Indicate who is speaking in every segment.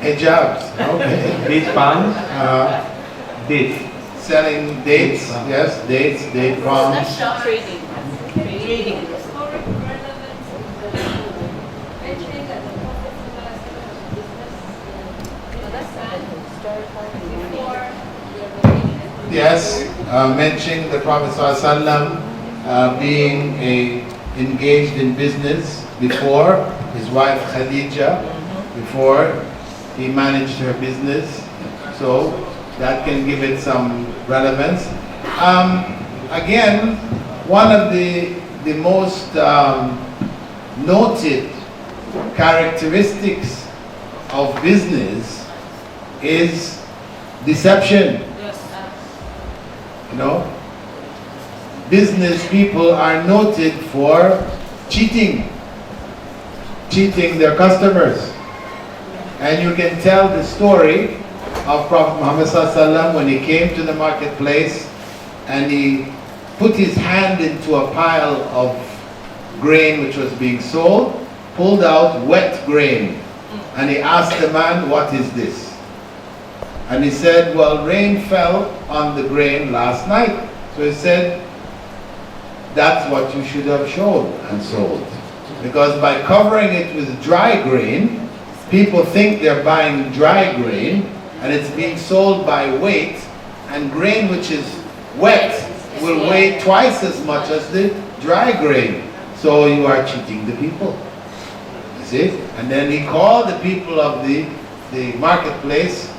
Speaker 1: Hijabs, okay.
Speaker 2: Date palms. Dates.
Speaker 1: Selling dates, yes, dates, date palms.
Speaker 3: Trading. Trading.
Speaker 1: Yes, mentioning the Prophet ﷺ being engaged in business before his wife Khadija, before he managed her business. So that can give it some relevance. Again, one of the most noted characteristics of business is deception. You know, business people are noted for cheating their customers. And you can tell the story of Prophet Muhammad ﷺ when he came to the marketplace and he put his hand into a pile of grain which was being sold, pulled out wet grain, and he asked the man, "What is this?" And he said, "Well, rain fell on the grain last night." So he said, "That's what you should have shown and sold. Because by covering it with dry grain, people think they're buying dry grain and it's being sold by weight, and grain which is wet will weigh twice as much as the dry grain. So you are cheating the people." You see? And then he called the people of the marketplace,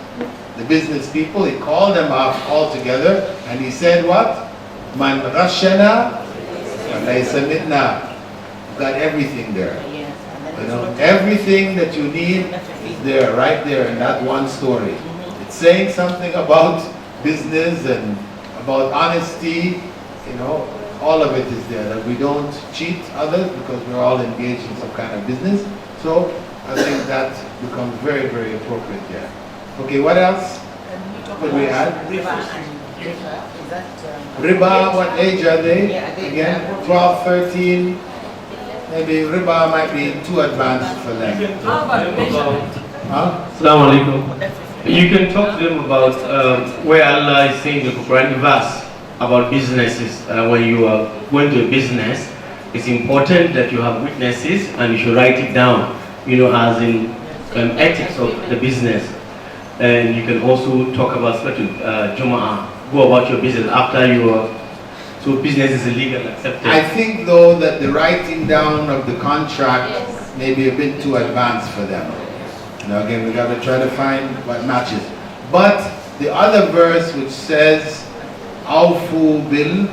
Speaker 1: the business people, he called them up all together and he said what? "Man ghashana falaysa minna." Got everything there. You know, everything that you need is there, right there in that one story. It's saying something about business and about honesty, you know, all of it is there, that we don't cheat others because we're all engaged in some kind of business. So I think that becomes very, very appropriate there. Okay, what else could we add? Riba, what age are they? Again, 12, 13. Maybe riba might be too advanced for them.
Speaker 2: Assalamu alaikum. You can talk to them about where Allah is saying in the Quran verse about businesses. When you are going to a business, it's important that you have witnesses and you should write it down, you know, as in ethics of the business. And you can also talk about Jum'ah, go about your business after you are, so business is illegal, accepted.
Speaker 1: I think though that the writing down of the contract may be a bit too advanced for them. You know, again, we got to try to find what matches. But the other verse which says, "Awfu bil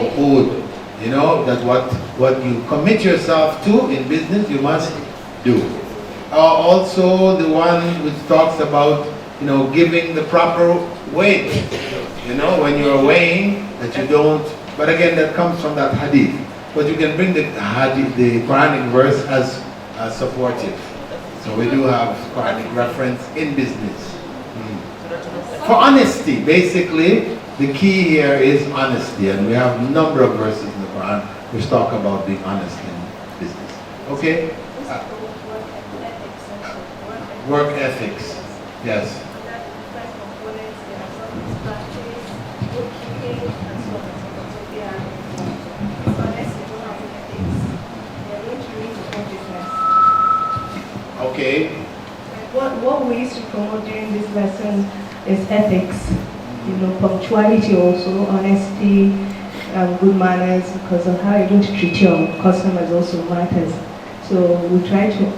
Speaker 1: uqud," you know, that what you commit yourself to in business, you must do. Also, the one which talks about, you know, giving the proper weight. You know, when you're weighing, that you don't. But again, that comes from that hadith. But you can bring the hadith, the Quranic verse as supportive. So we do have Quranic reference in business. For honesty, basically, the key here is honesty. And we have a number of verses in the Quran which talk about being honest in business. Okay? Work ethics. Yes. Okay.
Speaker 4: What we used to promote during this lesson is ethics. You know, punctuality also, honesty, good manners, because of how you're going to treat your customers also matters. So we try to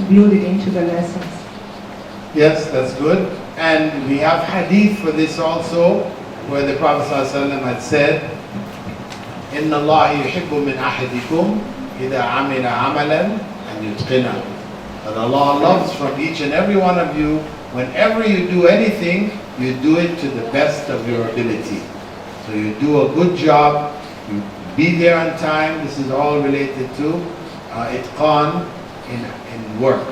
Speaker 4: build it into the lessons.
Speaker 1: Yes, that's good. And we have hadith for this also, where the Prophet ﷺ had said, إِنَّ اللَّهَ يُحِبُّ مِنْ أَحَدِكُمْ إِذَا عَمِلَ عَمَلًا أَنْ يُتْقِنَهُ. That Allah loves from each and every one of you, whenever you do anything, you do it to the best of your ability. So you do a good job, you be there on time. This is all related to itqan in work.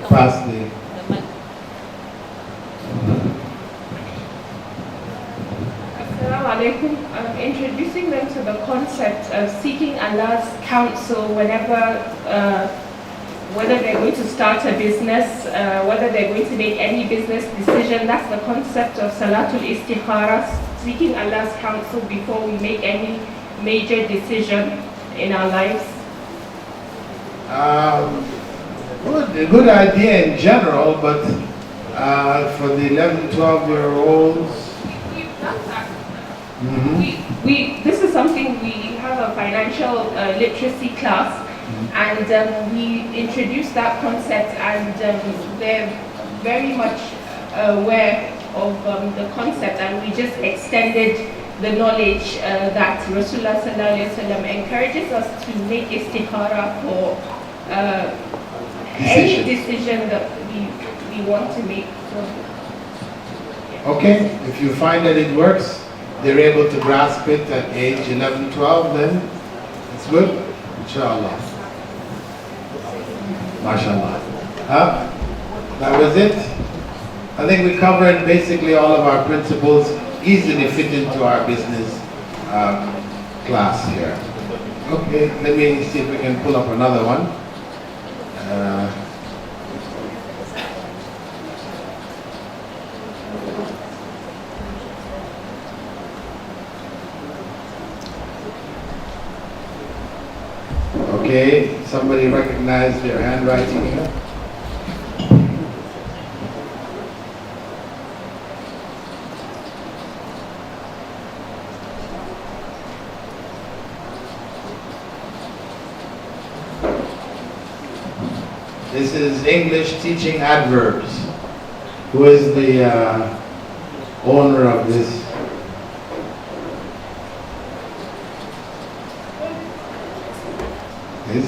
Speaker 1: Pass the...
Speaker 5: Assalamu alaikum. Introducing them to the concept of seeking Allah's counsel whether they're going to start a business, whether they're going to make any business decision. That's the concept of Salatul Istikhara, seeking Allah's counsel before we make any major decision in our lives.
Speaker 1: Good idea in general, but for the 11, 12-year-olds,
Speaker 5: this is something we have a financial literacy class, and we introduced that concept, and they're very much aware of the concept, and we just extended the knowledge that Rasulullah Sallallahu Alaihi Wasallam encourages us to make istikhara for any decision that we want to make.
Speaker 1: okay, if you find that it works, they're able to grasp it at age 11, 12, then it's good, inshallah. MashaAllah. That was it. I think we covered basically all of our principles, easily fit into our business class here. Okay, let me see if we can pull up another one. Okay, somebody recognize their handwriting here? This is English teaching adverbs. Who is the owner of this? Yes?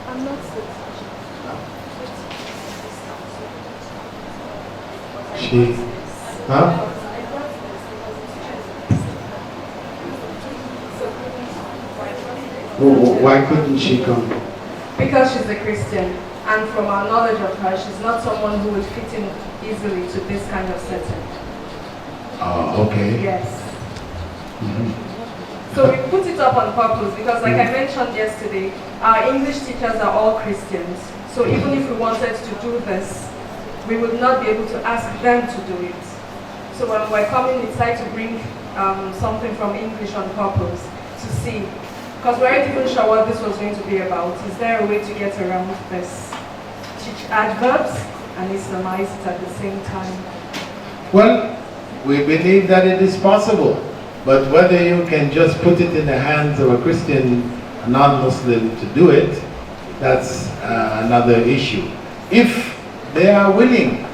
Speaker 5: I'm not
Speaker 1: She? Huh? Why couldn't she come?
Speaker 6: Because she's a Christian, and from our knowledge of her, she's not someone who would fit in easily to this kind of setting.
Speaker 1: Okay.
Speaker 6: Yes. So we put it up on purpose because, like I mentioned yesterday, our English teachers are all Christians. So even if we wanted to do this, we would not be able to ask them to do it. So when we're coming, we decided to bring something from English on purpose to see. Because we weren't even sure what this was going to be about. Is there a way to get around this? Teach adverbs and Islamize it at the same time.
Speaker 1: Well, we believe that it is possible, but whether you can just put it in the hands of a Christian, a non-Muslim to do it, that's another issue. If they are willing,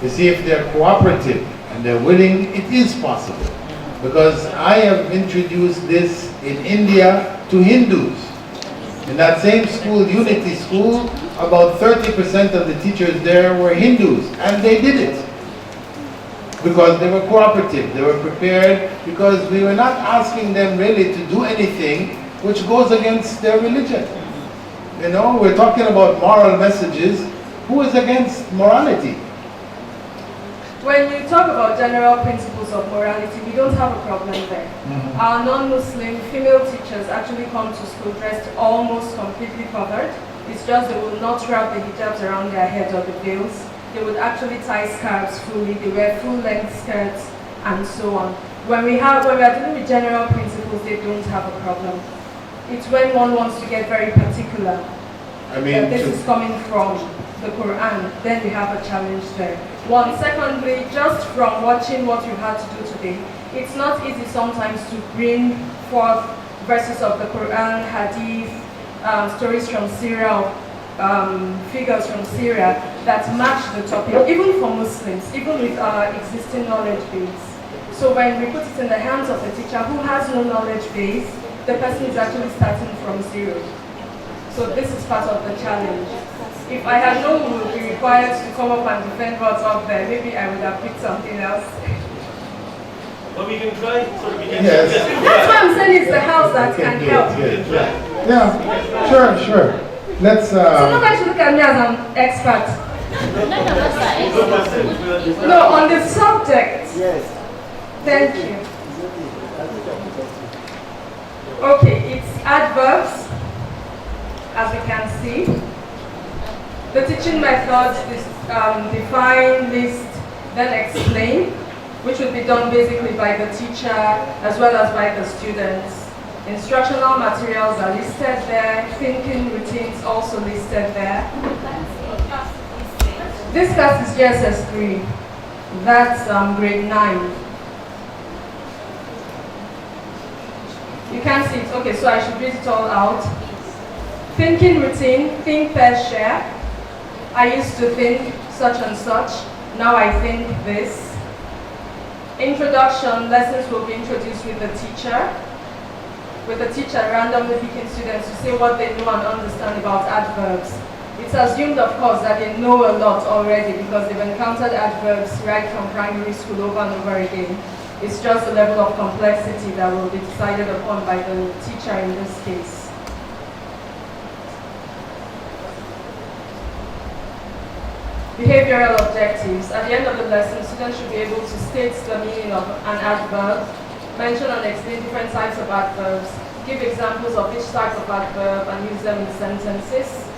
Speaker 1: you see, if they're cooperative and they're willing, it is possible. Because I have introduced this in India to Hindus. In that same school, Unity School, about 30% of the teachers there were Hindus, and they did it. Because they were cooperative, they were prepared, because we were not asking them really to do anything which goes against their religion. You know, we're talking about moral messages. Who is against morality?
Speaker 6: When you talk about general principles of morality, we don't have a problem there. Our non-Muslim female teachers actually come to school dressed almost completely covered. It's just they will not wrap the hijabs around their heads or the veils. They would actually tie scarves fully. They wear full-length skirts and so on. When we are dealing with general principles, they don't have a problem. It's when one wants to get very particular.
Speaker 1: I mean,
Speaker 6: that this is coming from the Quran, then we have a challenge there. One, secondly, just from watching what you had to do today, it's not easy sometimes to bring forth verses of the Quran, hadith, stories from Syria, figures from Syria that match the topic, even for Muslims, even with our existing knowledge base. So when we put it in the hands of a teacher who has no knowledge base, the person is actually starting from zero. So this is part of the challenge. If I had known we would be required to come up and defend what's up there, maybe I would have picked something else.
Speaker 2: But we can try, so we can...
Speaker 1: Yes.
Speaker 6: That's why I'm saying it's the house that can help.
Speaker 1: Yeah, sure. Let's...
Speaker 6: So nobody should look at me as an expert.
Speaker 3: None of us are experts.
Speaker 6: No, on the subject.
Speaker 7: Yes.
Speaker 6: Thank you. Okay, it's adverbs, as we can see. The teaching methods is define, list, then explain, which will be done basically by the teacher as well as by the students. Instructional materials are listed there, thinking routines also listed there. This class is GSS 3, that's grade 9. You can see it, okay, so I should read it all out. Thinking routine, think, pair, share. I used to think such and such, now I think this. Introduction, lessons will be introduced with the teacher. With the teacher randomly picking students to say what they know and understand about adverbs. It's assumed, of course, that they know a lot already because they've encountered adverbs right from primary school over and over again. It's just a level of complexity that will be decided upon by the teacher in this case. Behavioral objectives. At the end of the lesson, students should be able to state the meaning of an adverb, mention and explain different types of adverbs, give examples of each type of adverb and use them in sentences.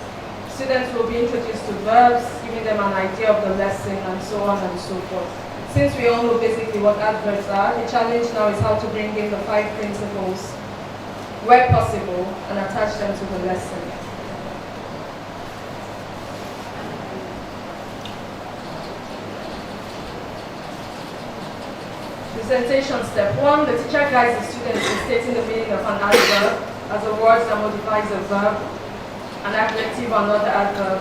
Speaker 6: Students will be introduced to verbs, giving them an idea of the lesson and so on and so forth. Since we all know basically what adverbs are, the challenge now is how to bring in the 5 principles where possible and attach them to the lesson. Presentation step 1, the teacher guides the students in stating the meaning of an adverb as a word that modifies a verb, an adjective or another adverb.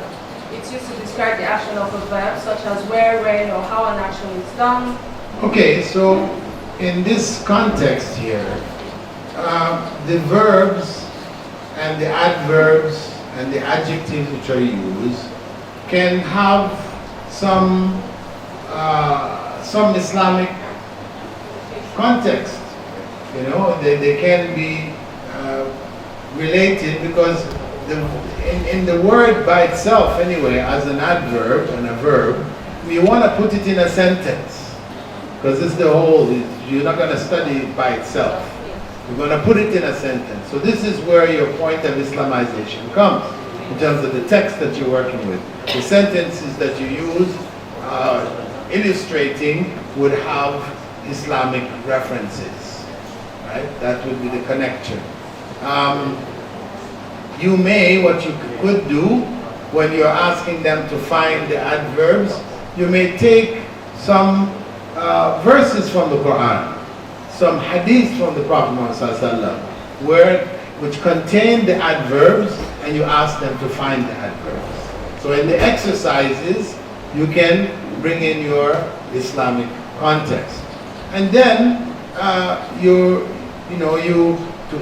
Speaker 6: It's used to describe the action of a verb, such as where, when, or how an action is done.
Speaker 1: Okay, so in this context here, the verbs and the adverbs and the adjectives which are used can have some Islamic context. You know, they can be related because in the word by itself anyway, as an adverb and a verb, you want to put it in a sentence because it's the whole, you're not going to study it by itself. You're going to put it in a sentence. So this is where your point of Islamization comes in terms of the text that you're working with. The sentences that you use illustrating would have Islamic references, right? That would be the connection. You may, what you could do when you're asking them to find the adverbs, you may take some verses from the Quran, some hadith from the Prophet Muhammad which contain the adverbs, and you ask them to find the adverbs. So in the exercises, you can bring in your Islamic context. And then to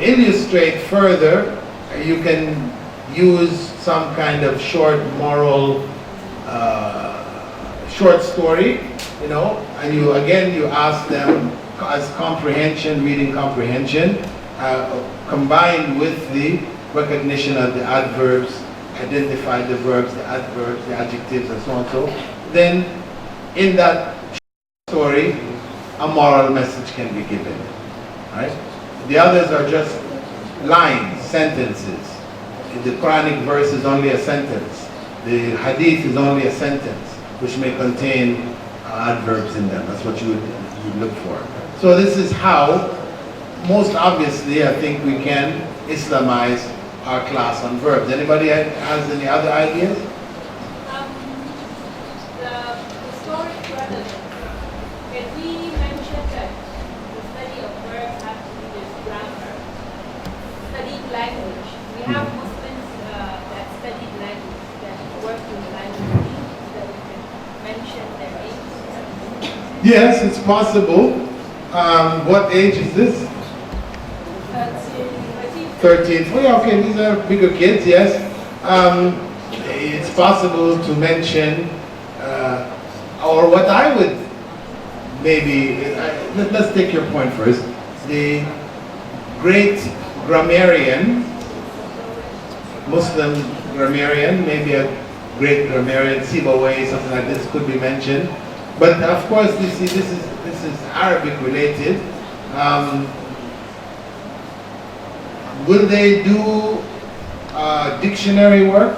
Speaker 1: illustrate further, you can use some kind of short moral, short story, and you ask them as comprehension, reading comprehension, combined with the recognition of the adverbs, identify the verbs, the adverbs, the adjectives, and so on. So then, in that story, a moral message can be given, right? The others are just lines, sentences. The Quranic verse is only a sentence. The hadith is only a sentence, which may contain adverbs in them. That's what you would look for. So this is how, most obviously, I think we can Islamize our class on verbs. Anybody has any other ideas?
Speaker 3: The historic relevance. Can we mention that the study of verbs has to do with grammar, studying language? We have Muslims that study language, that work in language, that we can mention their names.
Speaker 1: Yes, it's possible. What age is this? 13. Oh, yeah, okay, these are bigger kids, yes. It's possible to mention, or what I would maybe, let's take your point first. The great grammarian, Muslim grammarian, maybe great grammarian, Sibawayh, something like this could be mentioned. But of course, this is Arabic related. Will they do dictionary work?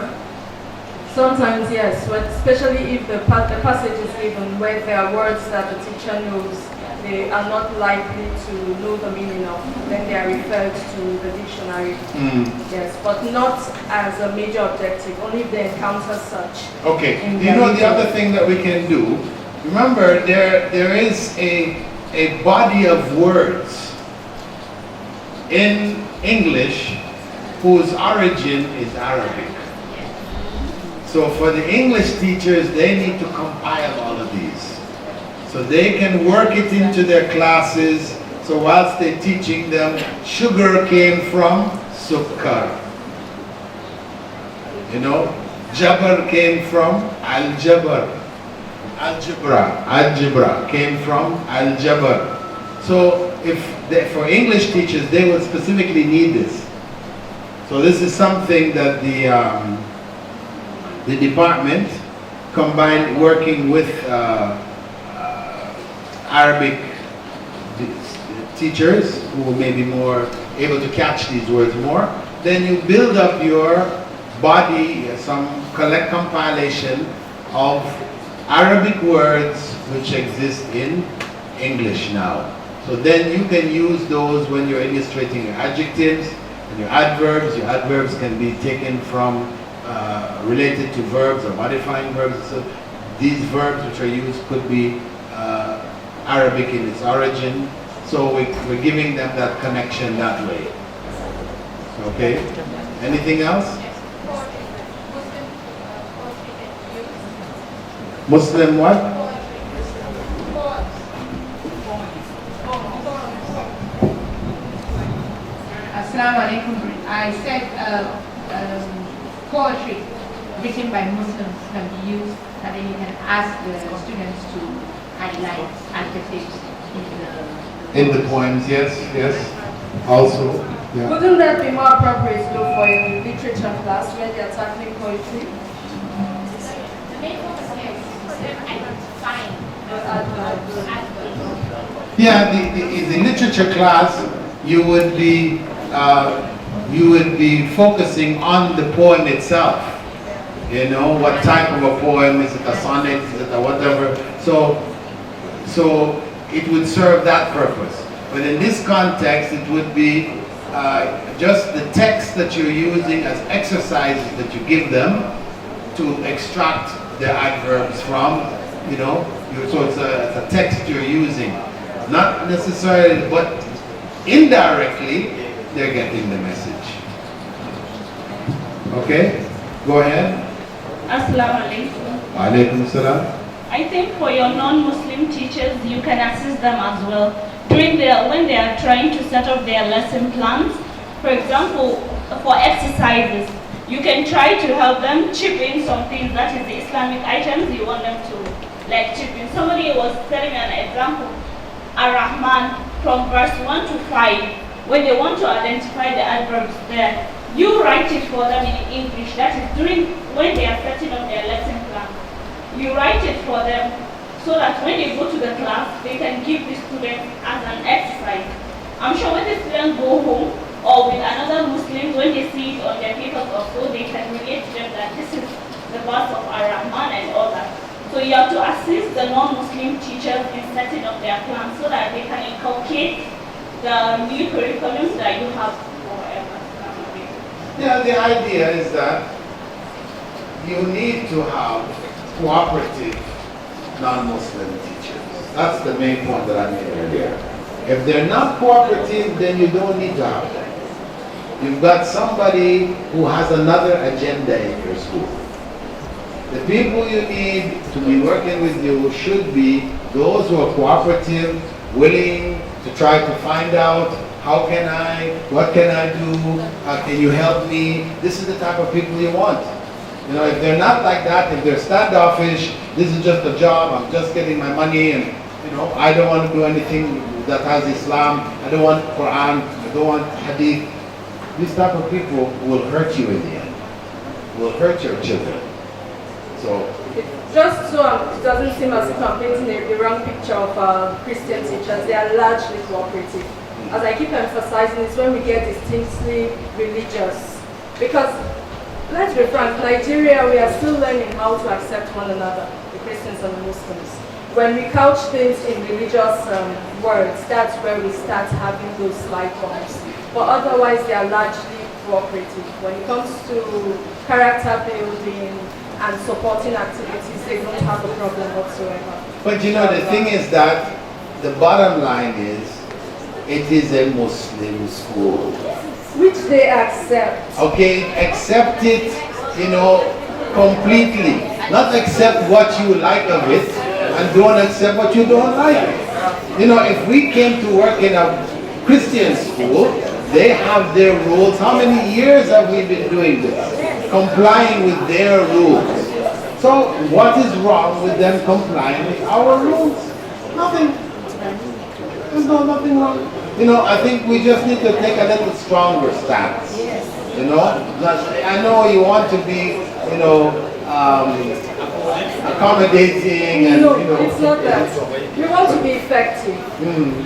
Speaker 6: Sometimes yes, but especially if the passage is given where there are words that the teacher knows they are not likely to know the meaning of, then they are referred to the dictionary. Yes, but not as a major objective, only if they encounter such.
Speaker 1: Okay, you know the other thing that we can do, remember there is a body of words in English whose origin is Arabic. So for the English teachers, they need to compile all of these. So they can work it into their classes. So whilst they're teaching them, sugar came from sukkar. You know, jabr came from al-jabr. Algebra came from al-jabr. So for English teachers, they will specifically need this. So this is something that the department combined working with Arabic teachers who may be more able to catch these words more, then you build up your body, some compilation of Arabic words which exist in English now. So then you can use those when you're illustrating your adjectives and your adverbs. Your adverbs can be taken from related to verbs or modifying verbs. So these verbs which are used could be Arabic in its origin. So we're giving them that connection that way. Okay? Anything else? Muslim what?
Speaker 7: Assalamu alaikum. I said poetry written by Muslims can be used, and then you can ask the students to highlight adjectives
Speaker 1: in the poems, yes. Also, yeah.
Speaker 6: Wouldn't that be more appropriate though for a literature class when they are tackling poetry?
Speaker 1: Yeah, the literature class, you would be focusing on the poem itself. You know, what type of a poem, is it a sonnet, is it a whatever. So it would serve that purpose. But in this context, it would be just the text that you're using as exercises that you give them to extract the adverbs from, you know. So it's a text you're using. Not necessarily, but indirectly, they're getting the message. Okay? Go ahead.
Speaker 8: Assalamu alaikum.
Speaker 1: Alaikum salam.
Speaker 8: I think for your non-Muslim teachers, you can assist them as well when they are trying to set up their lesson plans. For example, for exercises, you can try to help them chip in some things, that is the Islamic items you want them to chip in. Somebody was telling me an example, Ar-Rahman, from verse 1 to 5, when they want to identify the adverbs there, you write it for them in English, that is when they are setting up their lesson plan. You write it for them so that when they go to the class, they can give the students as an exercise. I'm sure when the students go home or with another Muslim, when they see it on their papers or so, they can relate to them that this is the verse of Ar-Rahman and all that. So you have to assist the non-Muslim teachers in setting up their plans so that they can inculcate the new curriculum that you have forever.
Speaker 1: Yeah, the idea is that you need to have cooperative non-Muslim teachers. That's the main point that I made earlier. If they're not cooperative, then you don't need to have them. You've got somebody who has another agenda in your school. The people you need to be working with you should be those who are cooperative, willing to try to find out what can I do, can you help me? This is the type of people you want. You know, if they're not like that, if they're standoffish, this is just a job, I'm just getting my money, and you know, I don't want to do anything that has Islam, I don't want Quran, I don't want Hadith. These type of people will hurt you in the end, will hurt your children. So,
Speaker 6: Just so it doesn't seem as if I'm painting the wrong picture of Christian teachers, they are largely cooperative. As I keep emphasizing, it's when we get distinctly religious. Because, let's be frank, Nigeria, we are still learning how to accept one another, the Christians and the Muslims. When we couch things in religious words, that's where we start having those slight bumps. But otherwise, they are largely cooperative. When it comes to character building and supporting activities, they don't have a problem whatsoever.
Speaker 1: but you know, the thing is that the bottom line is, it is a Muslim school.
Speaker 6: Which they accept.
Speaker 1: Okay, accept it, you know, completely. Not accept what you like of it, and don't accept what you don't like. You know, if we came to work in a Christian school, they have their rules. How many years have we been doing this? Complying with their rules. So what is wrong with them complying with our rules? Nothing. There's nothing wrong. You know, I think we just need to take a little stronger stance. You know, I know you want to be, you know, accommodating and,
Speaker 6: No,
Speaker 1: you know.
Speaker 6: it's not that. We want to be effective.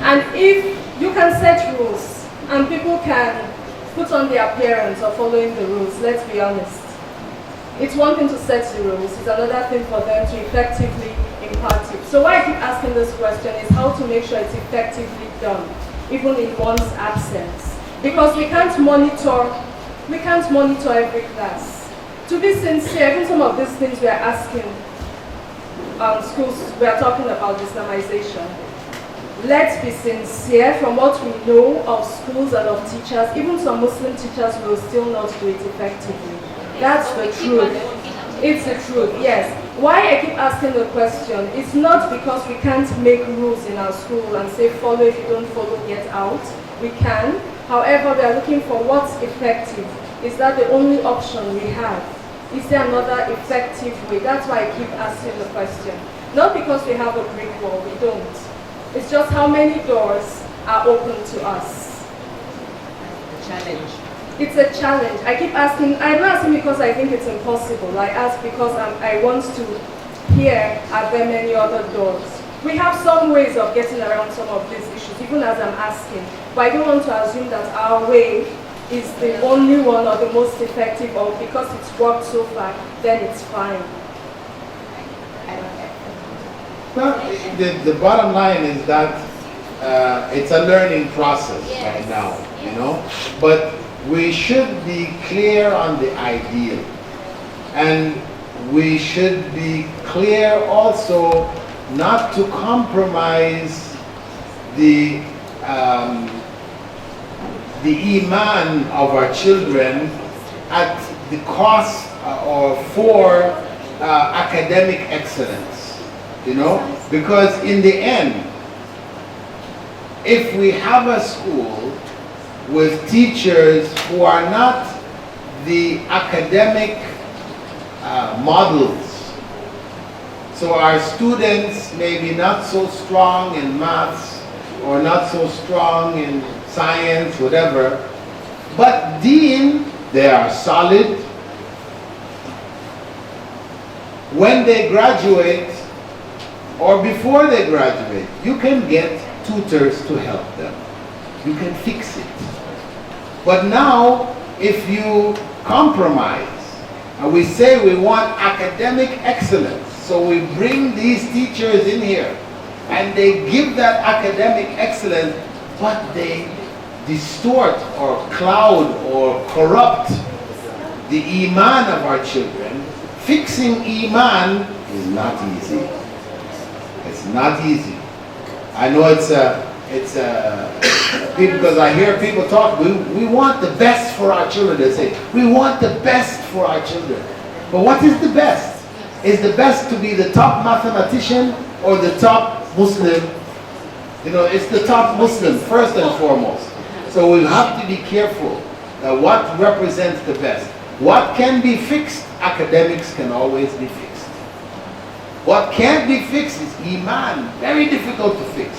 Speaker 6: And if you can set rules and people can put on the appearance of following the rules, let's be honest. It's one thing to set the rules, it's another thing for them to effectively impart it. So why I keep asking this question is how to make sure it's effectively done, even in one's absence. Because we can't monitor every class. To be sincere, even some of these things we are asking schools, we are talking about Islamization. Let's be sincere, from what we know of schools and of teachers, even some Muslim teachers will still not do it effectively. That's the truth. It's the truth, yes. Why I keep asking the question, it's not because we can't make rules in our school and say follow, if you don't follow, get out. We can. However, we are looking for what's effective. Is that the only option we have? Is there another effective way? That's why I keep asking the question. Not because we have a brick wall, we don't. It's just how many doors are open to us.
Speaker 7: A challenge.
Speaker 6: It's a challenge. I keep asking, I'm not asking because I think it's impossible. I ask because I want to hear, are there many other doors? We have some ways of getting around some of these issues, even as I'm asking. But I don't want to assume that our way is the only one or the most effective, or because it's worked so far, then it's fine.
Speaker 1: Well, the bottom line is that it's a learning process right now, you know. But we should be clear on the ideal. And we should be clear also not to compromise the iman of our children at the cost or for academic excellence, you know, because in the end, if we have a school with teachers who are not the academic models, so our students may be not so strong in maths or not so strong in science, whatever, but Dean, they are solid. When they graduate or before they graduate, you can get tutors to help them. You can fix it. But now, if you compromise, and we say we want academic excellence, so we bring these teachers in here, and they give that academic excellence, but they distort or cloud or corrupt the iman of our children. Fixing iman is not easy. It's not easy. I know it's because I hear people talk, we want the best for our children. They say, we want the best for our children. But what is the best? Is the best to be the top mathematician or the top Muslim? You know, it's the top Muslim first and foremost. So we have to be careful that what represents the best. What can be fixed, academics can always be fixed. What can't be fixed is iman, very difficult to fix.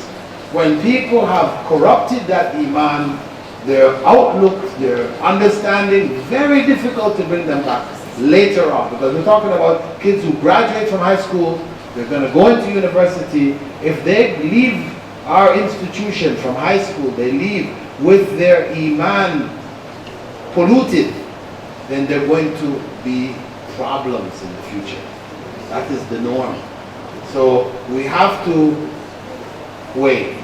Speaker 1: When people have corrupted that iman, their outlook, their understanding, very difficult to bring them back. later on, because we're talking about kids who graduate from high school, they're going to go into university. If they leave our institution from high school, they leave with their iman polluted, then they're going to be problems in the future. That is the norm. So we have to wait.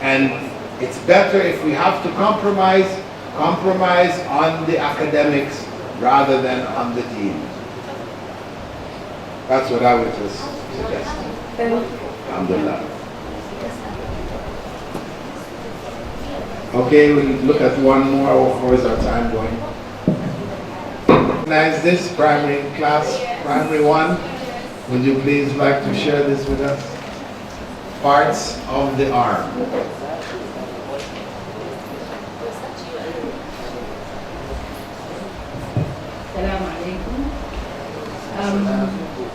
Speaker 1: And it's better if we have to compromise on the academics rather than on the deen. That's what I would just suggest. Alhamdulillah. Okay, we'll look at one more. How is our time going? Recognize this primary class, primary one. Would you please like to share this with us? Parts of the arm.
Speaker 9: Assalamu alaikum.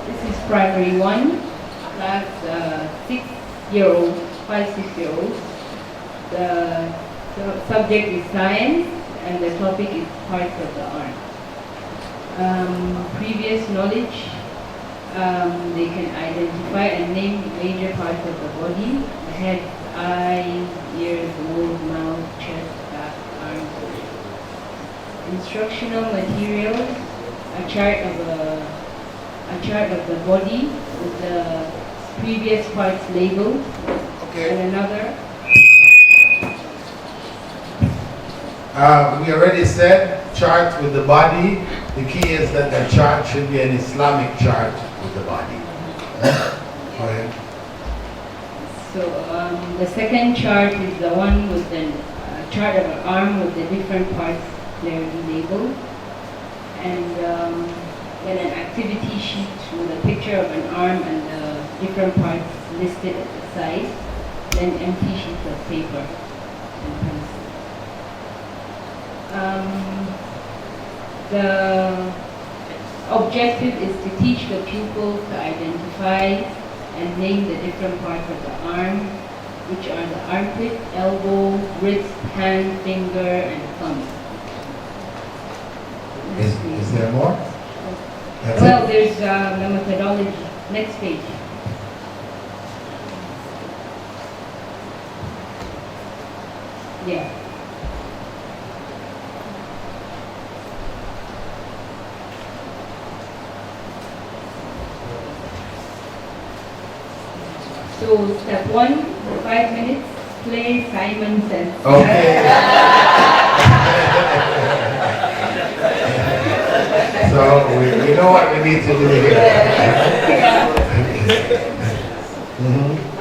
Speaker 9: This is primary one, class 6-year-old, 5-6-year-old. The subject is science and the topic is parts of the arm. Previous knowledge, they can identify and name major parts of the body: the head, eyes, ears, nose, mouth, chest, back, arms. Instructional materials: a chart of the body with the previous parts labeled, and another.
Speaker 1: We already said chart with the body. The key is that the chart should be an Islamic chart with the body. Go ahead.
Speaker 9: So the second chart is the one with the chart of an arm with the different parts clearly labeled, and then an activity sheet with a picture of an arm and the different parts listed at the side, then empty sheets of paper and pencil. The objective is to teach the pupils to identify and name the different parts of the arm, which are the armpit, elbow, wrist, hand, finger, and thumb.
Speaker 1: Is there more?
Speaker 9: Well, there's the methodology. Next page. Yeah. So step 1, 5 minutes, play Simon Says.
Speaker 1: Okay. So we know what we need to do here.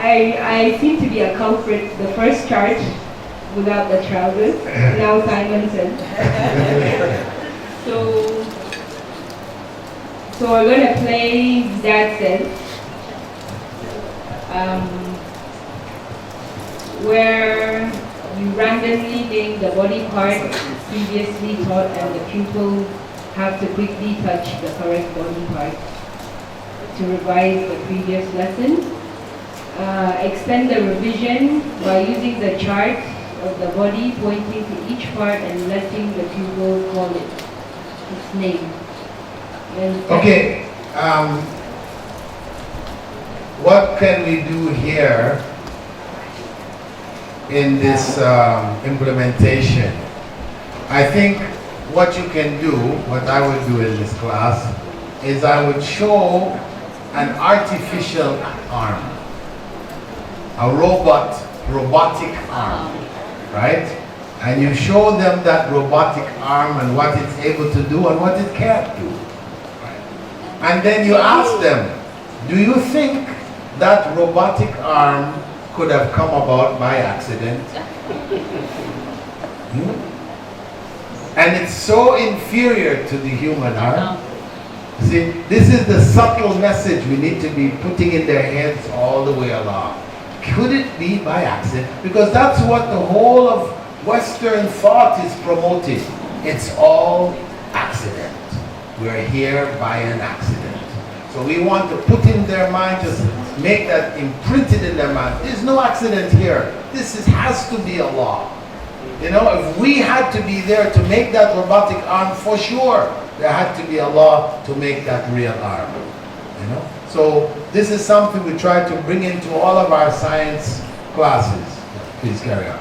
Speaker 9: I seem to be a culprit. The first chart without the trousers. Now Simon Says. So we're going to play Dad Says. Where you randomly name the body part previously taught and the pupils have to quickly touch the correct body part to revise the previous lesson. Extend the revision by using the chart of the body, pointing to each part and letting the pupil call it its name.
Speaker 1: Okay. What can we do here in this implementation? I think what you can do, what I would do in this class, is I would show an artificial arm, a robotic arm, right? And you show them that robotic arm and what it's able to do and what it can't do. And then you ask them, do you think that robotic arm could have come about by accident? And it's so inferior to the human arm. See, this is the subtle message we need to be putting in their heads all the way along. Could it be by accident? Because that's what the whole of Western thought is promoting. It's all accident. We're here by an accident. So we want to put in their mind, just make that imprinted in their mind. There's no accident here. This has to be a law. You know, if we had to be there to make that robotic arm, for sure, there had to be a law to make that real arm. You know? So this is something we try to bring into all of our science classes. Please carry on.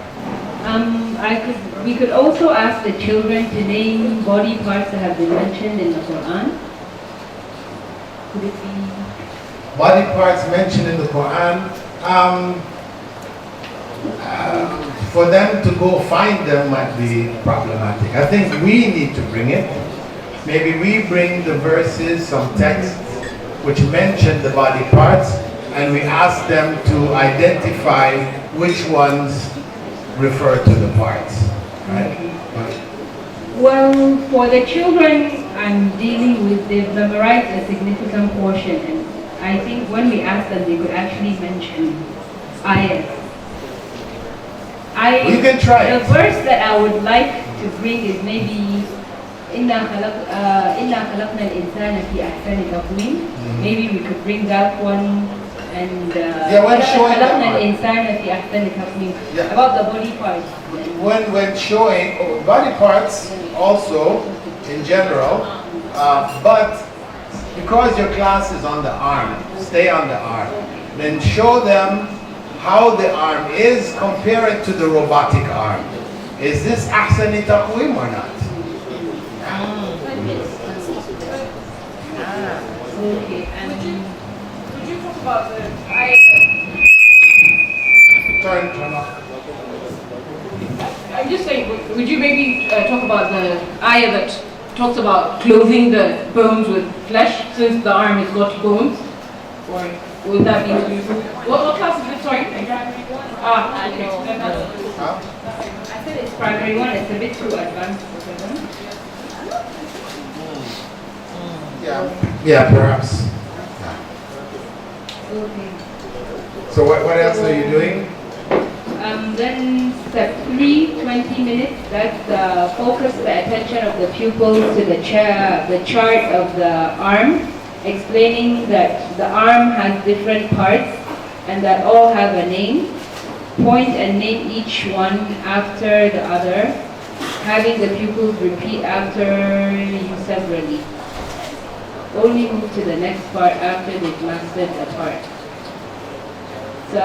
Speaker 9: We could also ask the children to name body parts that have been mentioned in the Quran. Could it be?
Speaker 1: Body parts mentioned in the Quran, for them to go find them might be problematic. I think we need to bring it. Maybe we bring the verses, some texts which mention the body parts, and we ask them to identify which ones refer to the parts. Right?
Speaker 9: Well, for the children I'm dealing with, they've memorized a significant portion, and I think when we ask them, they could actually mention ayahs.
Speaker 1: You can try
Speaker 9: The
Speaker 1: it.
Speaker 9: verse that I would like to bring is maybe إِنَّا خَلَقْنَا الْإِنسَانَ فِي أَحْسَنِ تَقْوِيمٍ. Maybe we could bring that one, and
Speaker 1: when showing
Speaker 9: خَلَقْنَا
Speaker 1: them.
Speaker 9: الْإِنسَانَ فِي أَحْسَنِ تَقْوِيمٍ.
Speaker 1: Yeah.
Speaker 9: About the body parts.
Speaker 1: When showing body parts also in general, but because your class is on the arm, stay on the arm, then show them how the arm is, compare it to the robotic arm. Is this ahsani taqweem or not?
Speaker 9: Okay, and
Speaker 6: Could you talk about the
Speaker 1: Turn off.
Speaker 6: I'm just saying, would you maybe talk about the ayah that talks about clothing the bones with flesh, since the arm has got bones? Or would that be too? What class is it? Sorry? Okay.
Speaker 1: Huh?
Speaker 9: I said it's primary one, it's a bit too advanced for them.
Speaker 1: Yeah, perhaps.
Speaker 9: Okay.
Speaker 1: So what else are you doing?
Speaker 9: Then step 3, 20 minutes, that's focus the attention of the pupils to the chart of the arm, explaining that the arm has different parts and that all have a name. Point and name each one after the other, having the pupils repeat after you severally. Only move to the next part after they've mastered the part. So,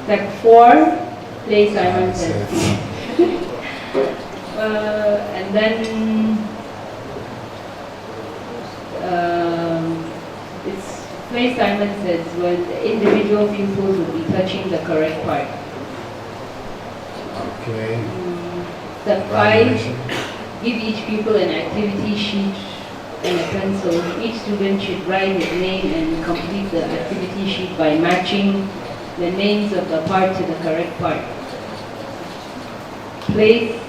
Speaker 9: step 4, play Simon Says. And then it's play Simon Says, when the individual pupils will be touching the correct part.
Speaker 1: Okay.
Speaker 9: Step 5, give each pupil an activity sheet and a pencil. Each student should write his name and complete the activity sheet by matching the names of the part to the correct part. Place,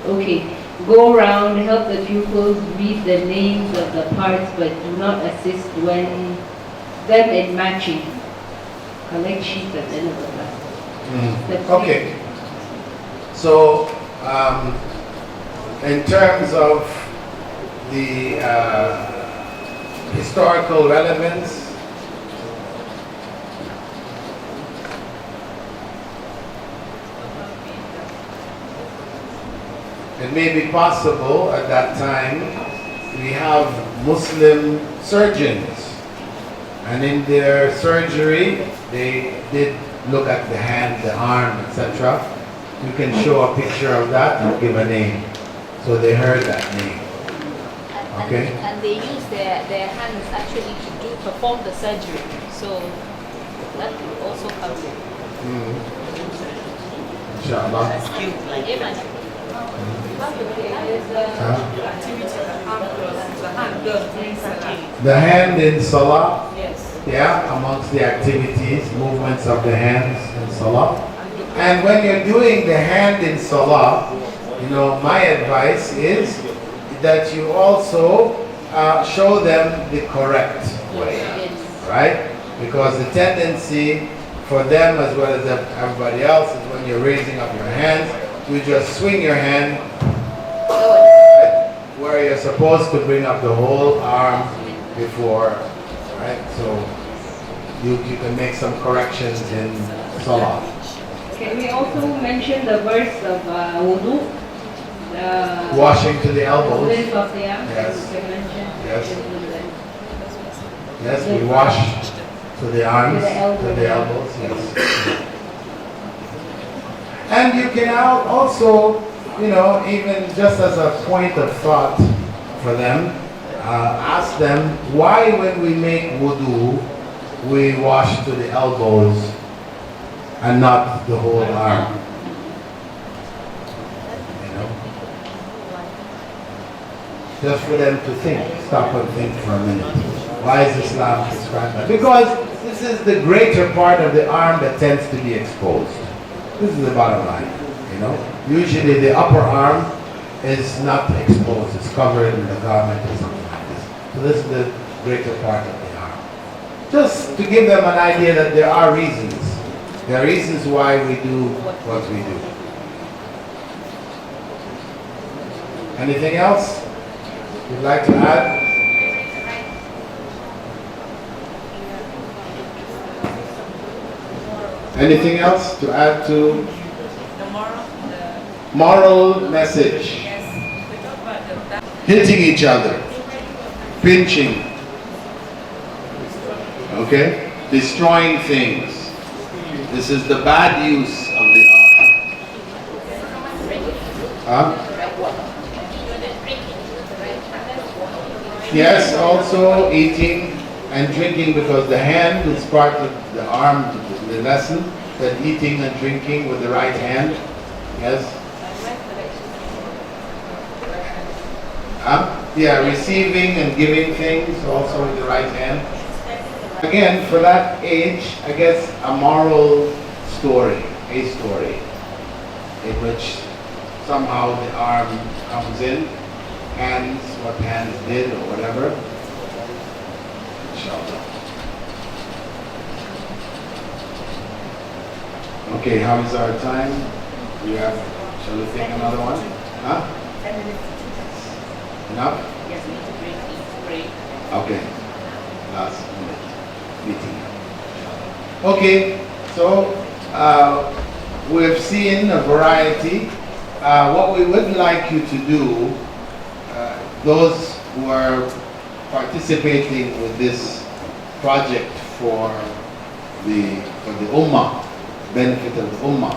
Speaker 9: okay, go around, help the pupils read the names of the parts, but do not assist when them in matching. Collect sheets at the end of the class. Step 6.
Speaker 1: Okay. So, in terms of the historical relevance, it may be possible at that time we have Muslim surgeons, and in their surgery they did look at the hand, the arm, etc. You can show a picture of that and give a name. So they heard that name. Okay?
Speaker 3: And they use their hands actually to perform the surgery. So that will also cover it.
Speaker 1: Inshallah.
Speaker 3: Amen.
Speaker 1: The hand in Salah,
Speaker 6: Yes.
Speaker 1: yeah, amongst the activities, movements of the hands in Salah. And when you're doing the hand in Salah, you know, my advice is that you also show them the correct way, right? Because the tendency for them as well as everybody else is when you're raising up your hands, you just swing your hand right, where you're supposed to bring up the whole arm before, right? So you can make some corrections in Salah.
Speaker 9: Can we also mention the verse of wudu?
Speaker 1: Washing to the elbows.
Speaker 9: Lift of the arms,
Speaker 1: Yes.
Speaker 9: as you mentioned.
Speaker 1: Yes. Yes, we wash to the arms, to the elbows, yes. And you can also, you know, even just as a point of thought for them, ask them why when we make wudu, we wash to the elbows and not the whole arm. You know? Just for them to think, stop and think for a minute. Why is Islam prescribed that? Because this is the greater part of the arm that tends to be exposed. This is the bottom line, you know. Usually the upper arm is not exposed, it's covered in the garment or something like this. So this is the greater part of the arm. Just to give them an idea that there are reasons. There are reasons why we do what we do. Anything else you'd like to add? Anything else to add to the moral message? Hitting each other, pinching, okay? Destroying things. This is the bad use of the arm. Huh? Yes, also eating and drinking, because the hand is part of the arm, the lesson, that eating and drinking with the right hand. Yes? Yeah, receiving and giving things also with the right hand. Again, for that age, I guess a moral story, a story, in which somehow the arm comes in, hands, what hands did or whatever. Inshallah. Okay, how is our time? We have, shall we take another one? Huh?
Speaker 7: 10 minutes.
Speaker 1: Enough?
Speaker 7: Yes, we need to break.
Speaker 1: Okay. Last minute meeting. Okay, so we've seen a variety. What we would like you to do, those who are participating with this project for the Ummah, benefit of the Ummah,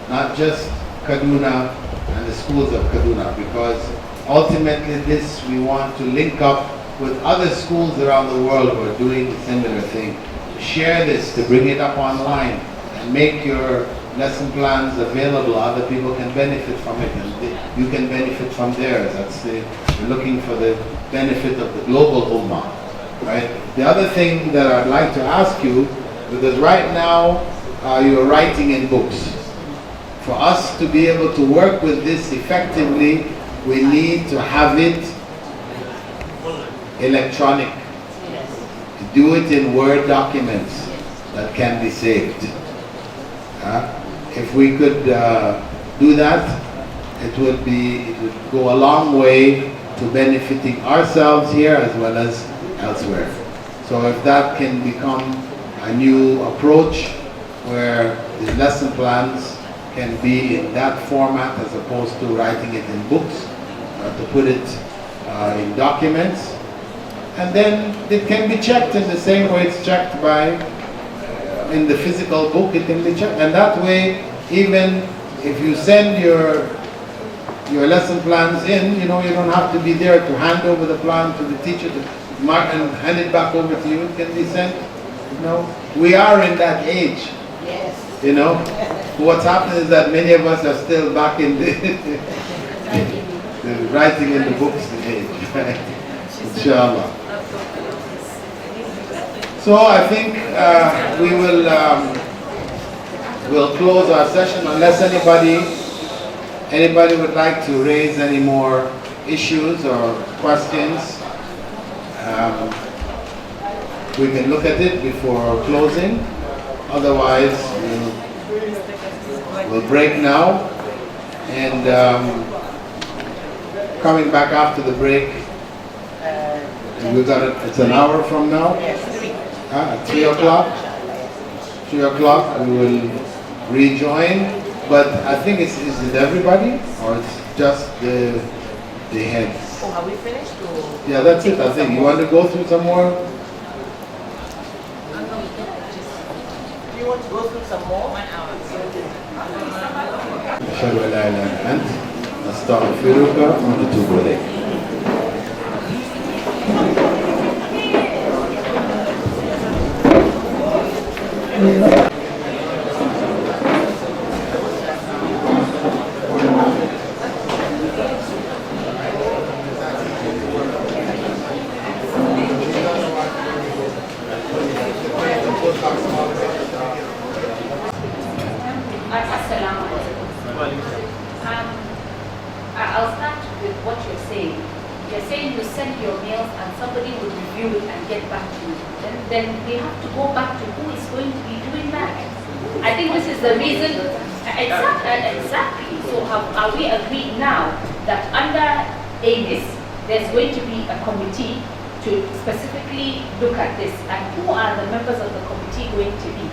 Speaker 1: not just Kaduna and the schools of Kaduna, because ultimately this we want to link up with other schools around the world who are doing a similar thing. To share this, to bring it up online, and make your lesson plans available. Other people can benefit from it, and you can benefit from theirs. We're looking for the benefit of the global Ummah. Right? The other thing that I'd like to ask you, because right now you're writing in books. For us to be able to work with this effectively, we need to have it electronic. To do it in Word documents that can be saved. If we could do that, it would go a long way to benefiting ourselves here as well as elsewhere. So if that can become a new approach where the lesson plans can be in that format as opposed to writing it in books, to put it in documents, and then it can be checked in the same way it's checked by in the physical book. It can be checked, and that way, even if you send your lesson plans in, you don't have to be there to hand over the plan to the teacher to mark and hand it back over to you. It can be sent. We are in that age.
Speaker 7: Yes.
Speaker 1: What's happening is that many of us are still back in the writing in the books age. Inshallah. So I think we'll close our session unless anybody would like to raise any more issues or questions. We can look at it before closing. Otherwise, we'll break now, and coming back after the break, it's an hour from now. At 3 o'clock. 3 o'clock we will rejoin But I think is it everybody or it's just the heads?
Speaker 10: Oh, have we finished? Or
Speaker 1: Yeah, that's it. I think you want to go through some more.
Speaker 10: do you want to go through some more? 1 hour.
Speaker 1: أشهد أن لا إله إلا أنت أستغفرك وأتوب إليك.
Speaker 11: Assalamu alaikum. I'll start with what you're saying. You're saying you send your mails and somebody will review it and get back to you. Then we have to go back to who is going to be doing that. I think this is the reason. Exactly. So are we agreed now that under ABIS there's going to be a committee to specifically look at this, and who are the members of the committee going to be?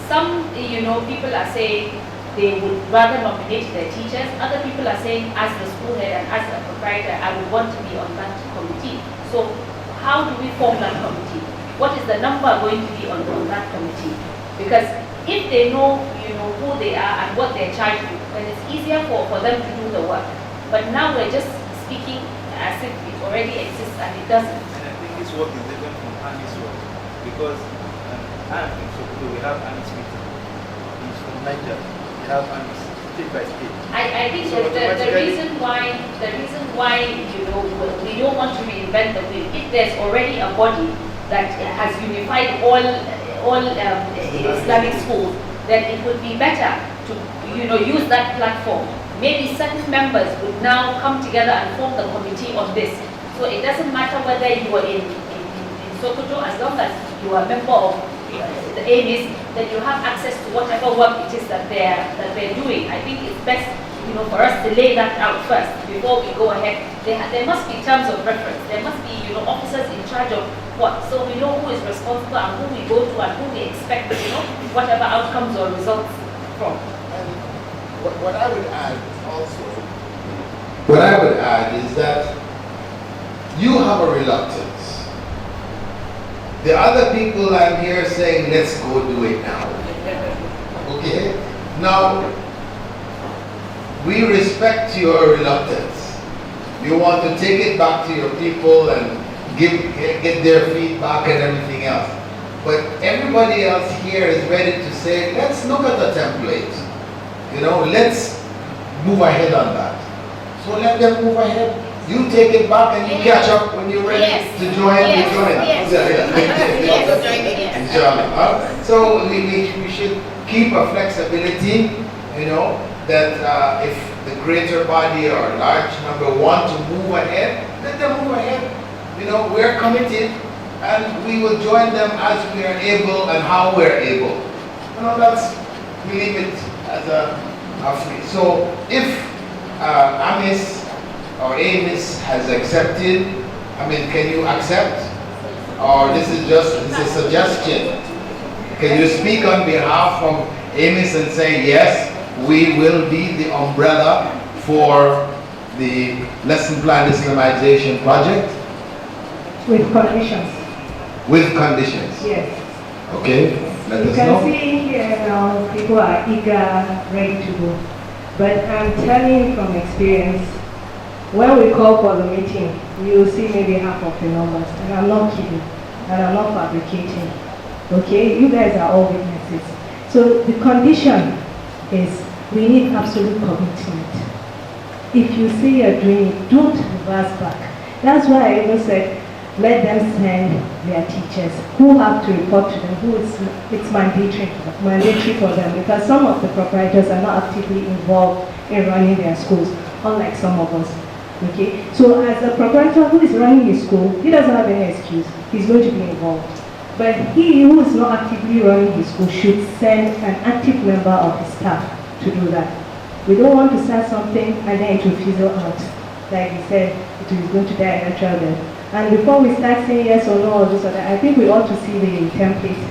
Speaker 11: Some, people are saying they would rather nominate their teachers. Other people are saying, as the school head and as a proprietor, I would want to be on that committee. So how do we form that committee? What is the number going to be on that committee? Because if they know, who they are and what they're charged with, then it's easier for them to do the work. But now we're just speaking as if it already exists and it doesn't.
Speaker 12: And I think this work is different from Annie's work because I'm from Sokoto, we have Annie's meeting. He's from Niger, we have Annie's state by state.
Speaker 11: I think so that the reason why we don't want to reinvent the wheel. If there's already a body that has unified all Islamic schools, then it would be better to use that platform. Maybe certain members would now come together and form the committee on this. So it doesn't matter whether you are in Sokoto, as long as you are a member of the AMIS, then you have access to whatever work it is that they're doing. I think it's best, for us to lay that out first before we go ahead. There must be terms of reference. There must be, officers in charge of what, so we know who is responsible and who we go to and who we expect, whatever outcomes or results from.
Speaker 1: What I would add also, what I would add is that you have a reluctance. The other people I'm here saying, let's go do it now. Okay? Now, we respect your reluctance. You want to take it back to your people and get their feedback and everything else. But everybody else here is ready to say, let's look at the template. Let's move ahead on that. So let them move ahead. You take it back and you catch up when you're ready to join.
Speaker 11: Yes.
Speaker 1: Inshallah. So we should keep a flexibility, that if the greater body or large number want to move ahead, let them move ahead. We're committed and we will join them as we are able and how we're able. We leave it as a free. So if AMIS or AMIS has accepted, can you accept? Or this is just a suggestion? Can you speak on behalf of AMIS and say, yes, we will be the umbrella for the lesson plan Islamization project?
Speaker 4: With conditions.
Speaker 1: With conditions?
Speaker 4: Yes.
Speaker 1: Okay, let
Speaker 4: You
Speaker 1: us
Speaker 4: can
Speaker 1: know.
Speaker 4: see here now people are eager, ready to go. But I'm telling you from experience, when we call for the meeting, you'll see maybe half of the numbers. And I'm not kidding. And I'm not fabricating. Okay? You guys are all witnesses. So the condition is we need absolute commitment. If you say you're doing it, don't reverse back. That's why I even said, let them send their teachers who have to report to them, it's mandatory for them, because some of the proprietors are not actively involved in running their schools, unlike some of us. Okay, so as a proprietor who is running his school, he doesn't have any excuse. He's going to be involved. But he who is not actively running his school should send an active member of his staff to do that. We don't want to start something and then it will fizzle out. Like he said, it is going to die a natural death. And before we start saying yes or no or this or that, I think we ought to see the template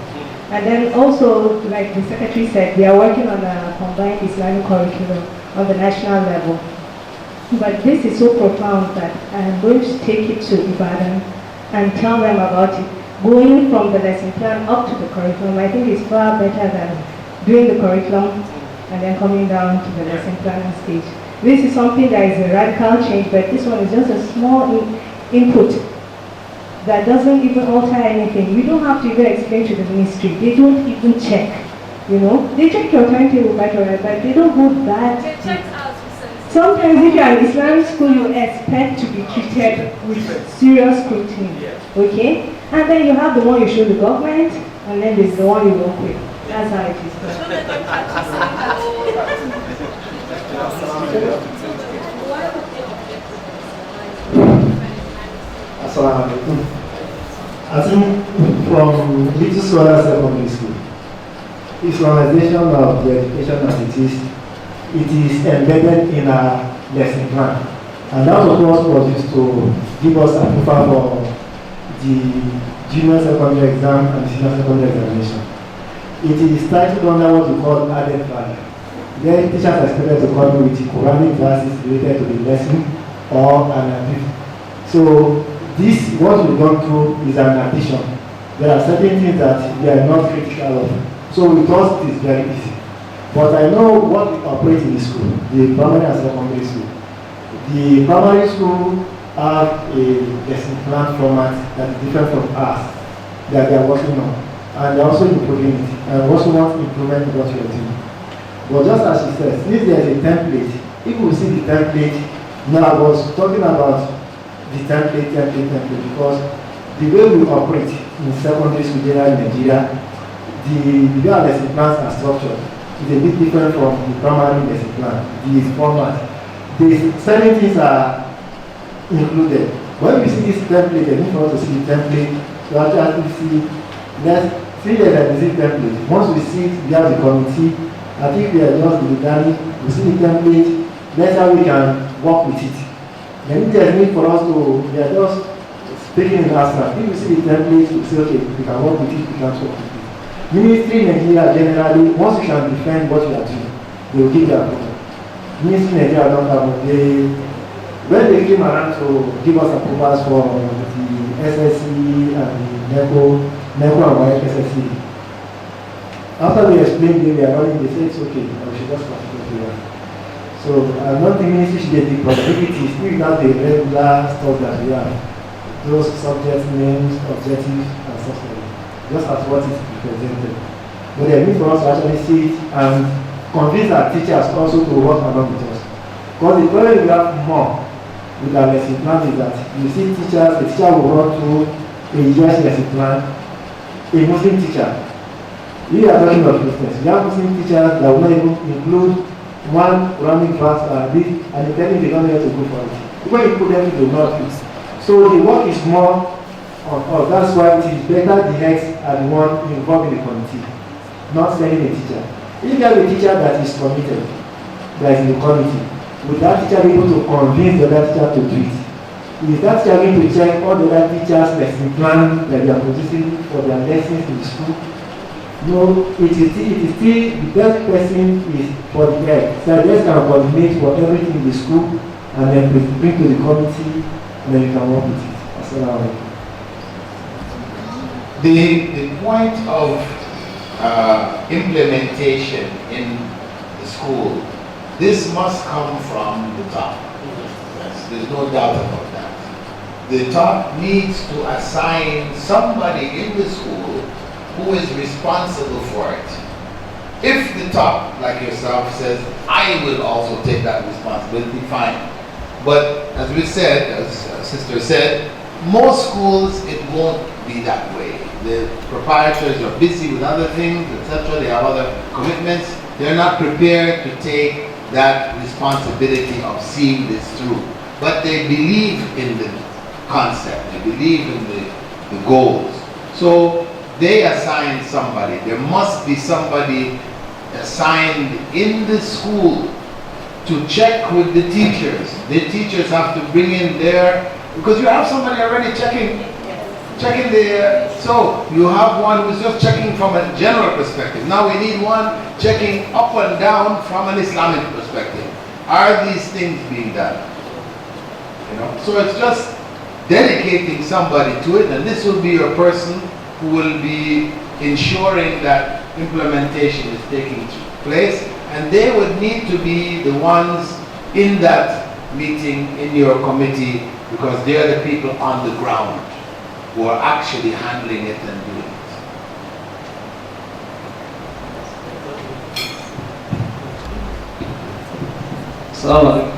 Speaker 4: And then also, like the secretary said, we are working on a combined Islamic curriculum on the national level. But this is so profound that I'm going to take it to Ibadan and tell them about it. Going from the lesson plan up to the curriculum, I think is far better than doing the curriculum and then coming down to the lesson planning stage. This is something that is a radical change, but this one is just a small input that doesn't even alter anything. You don't have to even explain to the ministry. They don't even check, you know. They check your timetable, but they don't go that
Speaker 3: They check out.
Speaker 4: Sometimes if you're in Islamic school, you expect to be treated with serious scrutiny, okay? And then you have the one you show the government, and then there's the one you work with. That's how it is done.
Speaker 13: I think from Little Scholar Secondary School, Islamization of the education as it is embedded in our lesson plan. And that was what was used to give us approval for the junior secondary exam and the senior secondary examination. It is titled under what we call added value. Then teachers are expected to come with Quranic verses related to the lesson or an hadith. So this, what we've gone through is an addition. There are certain things that we are not critical of. So we thought it is very easy. But I know what we operate in the school, the primary and secondary school. The primary school have a lesson plan format that is different from us, that they are working on. And they are also improving it. And we also want improvement in what we are doing. But just as she says, if there is a template, if we see the template, now I was talking about the template, because the way we operate in secondary school in Nigeria, the way our lesson plans are structured is a bit different from the primary lesson plan, the format. The certain things are included. When we see this template, the need for us to see the template, to actually see, let's see that there is a template. Once we see it, we have the committee. I think we are just the learning, we see the template, that's how we can work with it. Then if there is need for us to, we are just speaking in abstract. If we see the template, we say, okay, we can work with it, we can work with it. Ministry in Nigeria generally, once you can defend what you are doing, they will give you approval. Ministry in Nigeria don't have, when they came around to give us approvals for the SSC and the NECO and SSC, after we explained them, they are running, they say it's okay, we should just continue to run. So I'm not thinking ministry should get the productivity, still not the regular stuff that we have. Those subject names, objectives, and stuff like that. Just as what is presented. But they need for us to actually see it and convince our teachers also to work along with us. Because the problem we have more with our lesson plan is that you see teachers, the teacher will run through a Jewish lesson plan, a Muslim teacher. We are talking of Christians. We have Muslim teachers that will not even include one Quranic verse and they tell you they don't know how to go for it. When you put them, they will not use. So the work is more on us. That's why it is better the heads are the one involved in the committee, not sending a teacher. If you have a teacher that is committed, that is in the committee, will that teacher be able to convince the other teacher to do it? Is that teacher going to check all the other teachers' lesson plan that they are producing for their lessons in the school? No, it is still the best person is for the head. So the head can coordinate for everything in the school and then bring to the committee and then you can work with it.
Speaker 1: The point of implementation in the school, this must come from the top. Yes, there's no doubt about that. The top needs to assign somebody in the school who is responsible for it. If the top, like yourself, says, I will also take that responsibility, fine. But as we said, as Sister said, most schools, it won't be that way. The proprietors are busy with other things, etc. They have other commitments. They're not prepared to take that responsibility of seeing this through. But they believe in the concept. They believe in the goals. So they assign somebody. There must be somebody assigned in the school to check with the teachers. The teachers have to bring in their, because you have somebody already checking. checking the, so you have one who's just checking from a general perspective. Now we need one checking up and down from an Islamic perspective. Are these things being done? You know, so it's just dedicating somebody to it, and this will be your person who will be ensuring that implementation is taking place, and they would need to be the ones in that meeting, in your committee, because they are the people on the ground who are actually handling it and doing it.
Speaker 14: Assalamu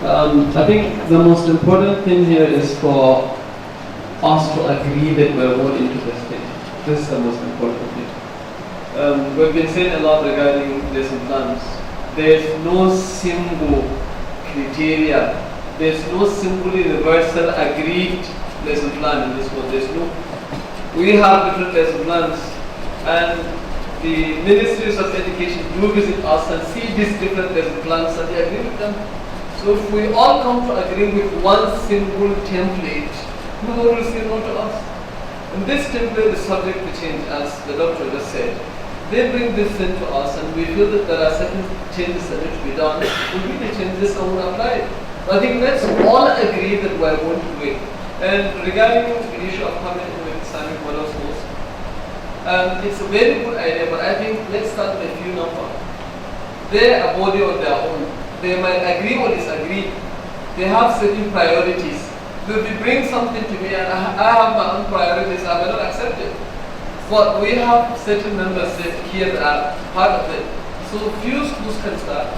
Speaker 14: alaikum. I think the most important thing here is for us to agree that we're all into this thing. This is the most important thing. We've been saying a lot regarding lesson plans. There's no single criteria. There's no single universal agreed lesson plan in this world. There's no. We have different lesson plans, and the ministries of education do visit us and see these different lesson plans and they agree with them. So if we all come to agree with one single template, nobody will say no to us. And this template is subject to change, as the doctor just said. They bring this in to us and we feel that there are certain changes that need to be done. We do the changes and we apply it. So I think let's all agree that we're going to do it. And regarding the issue of coming in with Islamic model schools, it's a very good idea, but I think let's start with a few numbers. They're a body on their own. They might agree or disagree. They have certain priorities. So if you bring something to me and I have my own priorities, I will not accept it. But we have certain members here that are part of it. So few schools can start.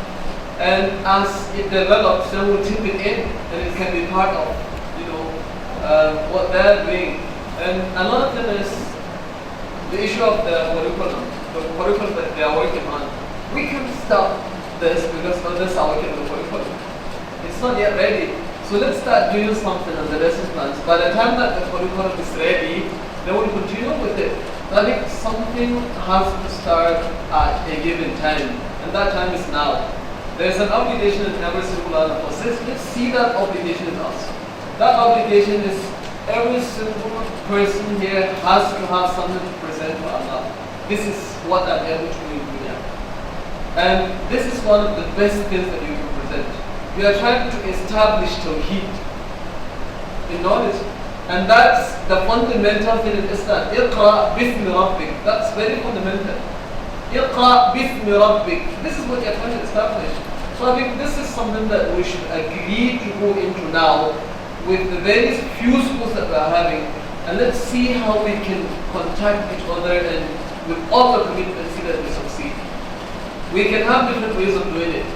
Speaker 14: And as it develops, then we'll tip it in and it can be part of, what they're doing. And another thing is the issue of the curriculum that they are working on. We can stop this because others are working on the curriculum. It's not yet ready. So let's start doing something on the lesson plans. By the time that the curriculum is ready, then we'll continue with it. So I think something has to start at a given time, and that time is now. There's an obligation in every single one of us. Let's see that obligation in us. That obligation is every single person here has to have something to present to Allah. This is what I'm able to do in dunya. And this is one of the best things that you can present. We are trying to establish Tawheed in knowledge. And that's the fundamental thing in Islam. Iqra bismi rabbik. That's very fundamental. Iqra bismi rabbik. This is what you're trying to establish. So I think this is something that we should agree to go into now with the various few schools that we are having. And let's see how we can contact each other and with all the commitment see that we succeed. We can have different ways of doing it.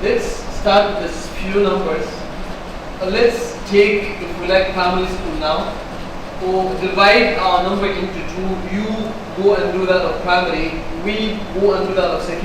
Speaker 14: Let's start with this few numbers. Let's take, if we like, primary school now, or divide our number into two. You go and do that of primary, we go and do that of secondary.